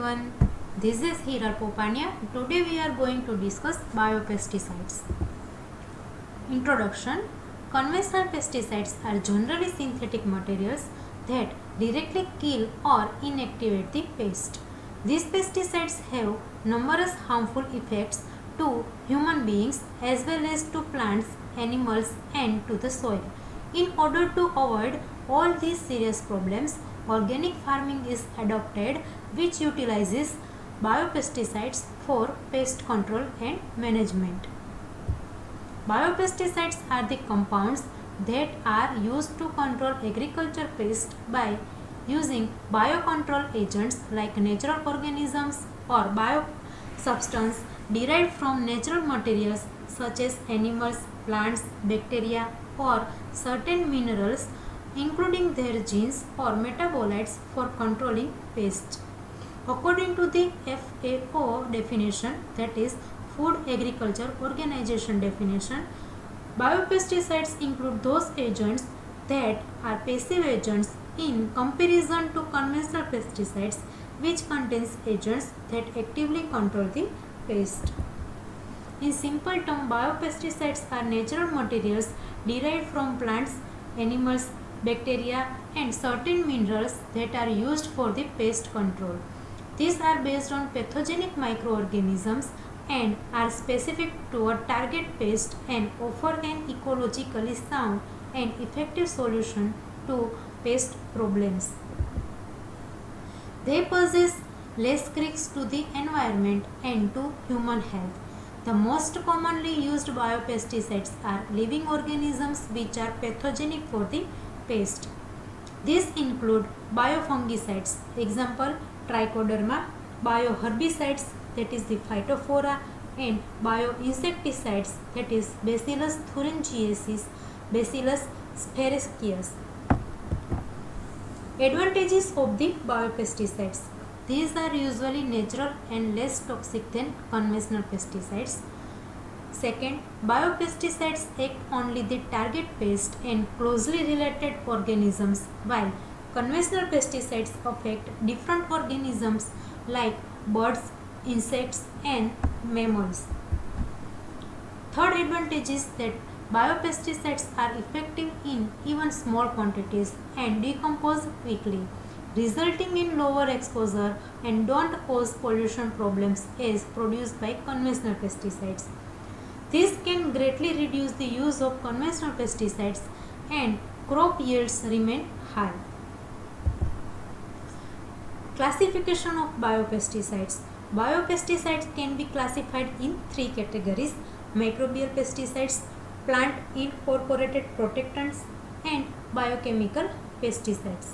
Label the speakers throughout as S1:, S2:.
S1: everyone, this is Hiral Popania. Today we are going to discuss biopesticides. Introduction. Conventional pesticides are generally synthetic materials that directly kill or inactivate the pest. These pesticides have numerous harmful effects to human beings as well as to plants, animals and to the soil. In order to avoid all these serious problems, organic farming is adopted, which utilizes biopesticides for pest control and management. Biopesticides are the compounds that are used to control agriculture pests by using biocontrol agents like natural organisms or biosubstance derived from natural materials such as animals, plants, bacteria or certain minerals, including their genes or metabolites for controlling pests. According to the FAO definition, that is Food Agriculture Organization definition, biopesticides include those agents that are passive agents in comparison to conventional pesticides, which contains agents that actively control the pest. In simple terms, biopesticides are natural materials derived from plants, animals, bacteria and certain minerals that are used for the pest control. These are based on pathogenic microorganisms and are specific to a target pest and offer an ecologically sound and effective solution to pest problems. They possess less risks to the environment and to human health. The most commonly used biopesticides are living organisms which are pathogenic for the pest. These include biofungicides, example Trichoderma, bioherbicides, that is the Phytophthora, and bioinsecticides, that is Bacillus thuringiensis, Bacillus sphaericus. Advantages of the biopesticides. These are usually natural and less toxic than conventional pesticides. Second, biopesticides act only the target pest and closely related organisms, while conventional pesticides affect different organisms like birds, insects and mammals. Third advantage is that biopesticides are effective in even small quantities and decompose quickly, resulting in lower exposure and don't cause pollution problems as produced by conventional pesticides. This can greatly reduce the use of conventional pesticides and crop yields remain high. Classification of biopesticides. Biopesticides can be classified in three categories: microbial pesticides, plant incorporated protectants and biochemical pesticides.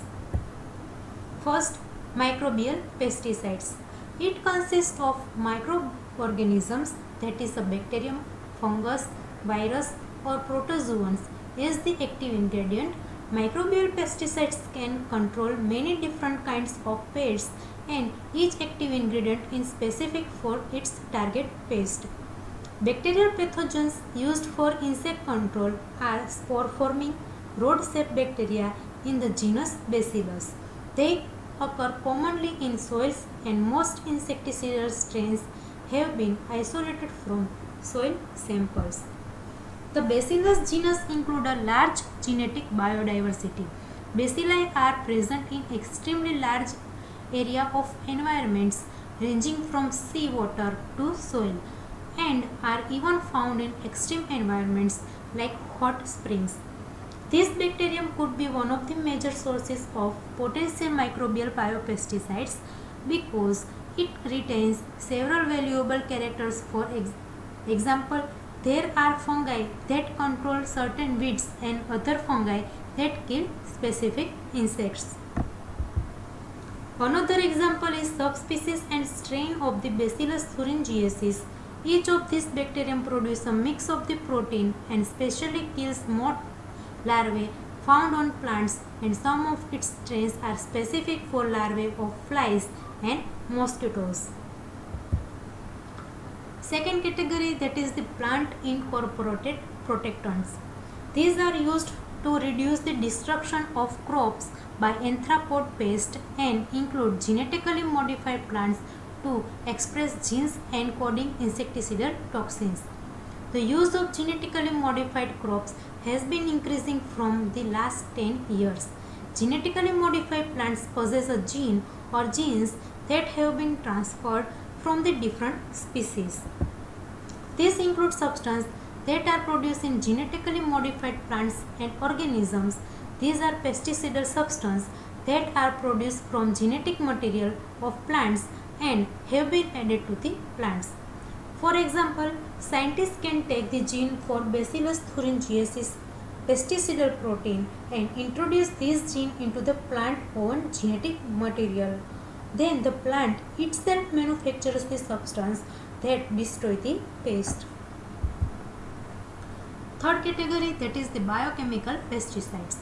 S1: First, microbial pesticides. It consists of microorganisms, that is a bacterium, fungus, virus or protozoans as the active ingredient. Microbial pesticides can control many different kinds of pests and each active ingredient is specific for its target pest. Bacterial pathogens used for insect control are spore-forming rod-shaped bacteria in the genus Bacillus. They occur commonly in soils and most insecticidal strains have been isolated from soil samples. The Bacillus genus include a large genetic biodiversity. Bacilli are present in extremely large area of environments ranging from sea water to soil and are even found in extreme environments like hot springs. This bacterium could be one of the major sources of potential microbial biopesticides because it retains several valuable characters. For example, there are fungi that control certain weeds and other fungi that kill specific insects. Another example is subspecies and strain of the Bacillus thuringiensis. Each of these bacterium produce a mix of the protein and specially kills moth larvae found on plants, and some of its strains are specific for larvae of flies and mosquitoes. Second category, that is the plant incorporated protectants. These are used to reduce the destruction of crops by anthrapod pest and include genetically modified plants to express genes encoding insecticidal toxins. The use of genetically modified crops has been increasing from the last 10 years. Genetically modified plants possess a gene or genes that have been transferred from the different species. These include substances that are produced in genetically modified plants and organisms. These are pesticidal substances that are produced from genetic material of plants and have been added to the plants. For example, scientists can take the gene for Bacillus thuringiensis pesticidal protein and introduce this gene into the plant own genetic material. Then the plant itself manufactures the substance that destroy the pest. Third category, that is the biochemical pesticides.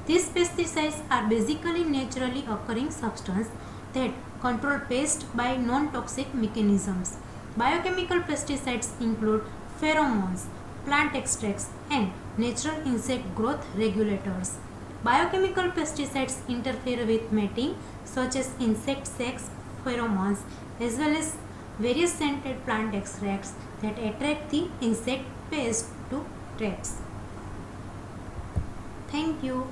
S1: These pesticides are basically naturally occurring substances that control pest by non-toxic mechanisms. Biochemical pesticides include pheromones, plant extracts, and natural insect growth regulators. Biochemical pesticides interfere with mating, such as insect sex pheromones, as well as various scented plant extracts that attract the insect pest to traps. Thank you.